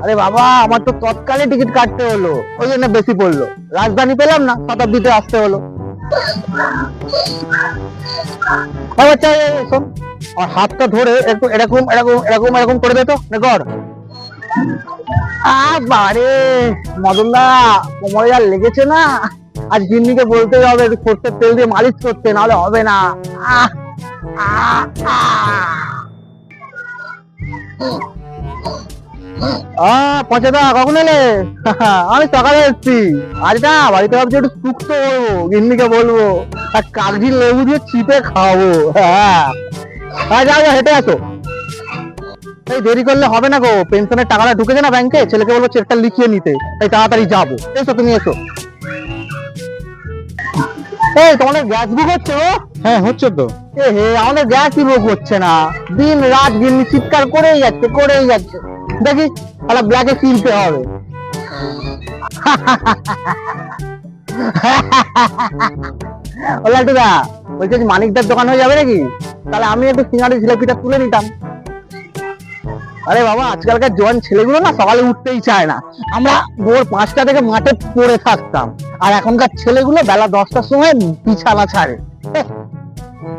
আরে বাবা, আমার তো তৎকালে টিকিট কাটতে হলো, ওই জন্য বেশি পড়লো। রাজধানী পেলাম না, শতাব্দীতে আসতে হলো। বাচ্চা শোন, আর হাতটা ধরে একটু এরকম এরকম এরকম এরকম করে দে তো, কর। বারে মদন দা, কোমরে যা লেগেছে না, আজ গিন্নিকে বলতে হবে একটু সর্ষের তেল দিয়ে মালিশ করতে, নাহলে হবে না। পচেদা কখন এলে? আমি সকালে এসছি। আজ না বাড়িতে ভাবছি একটু শুক্তো করবো, গিন্নিকে বলবো, আর কাগজি লেবু দিয়ে চিপে খাওয়াবো। হ্যাঁ যাও যাও, হেঁটে আসো। এই দেরি করলে হবে না গো, পেনশনের টাকাটা ঢুকেছে না ব্যাংকে, ছেলেকে বলবো চেকটা লিখিয়ে নিতে, তাই তাড়াতাড়ি যাবো। এসো তুমি এসো। এই তোমাদের গ্যাস বুক হচ্ছে গো? হ্যাঁ হচ্ছে তো। এ হে, আমাদের গ্যাসই বুক হচ্ছে না, দিন রাত গিন্নি চিৎকার করেই যাচ্ছে করেই যাচ্ছে। দেখি তাহলে ব্ল্যাকে কিনতে হবে। ও লাটুদা, বলছি মানিকদার দোকান হয়ে যাবে নাকি? তাহলে আমি একটু সিঙ্গাড়ি জিলাপিটা তুলে নিতাম। আরে বাবা, আজকালকার জোয়ান ছেলেগুলো না সকালে উঠতেই চায় না। আমরা ভোর 5টা থেকে মাঠে পড়ে থাকতাম, আর এখনকার ছেলেগুলো বেলা 10টার সময় বিছানা ছাড়ে।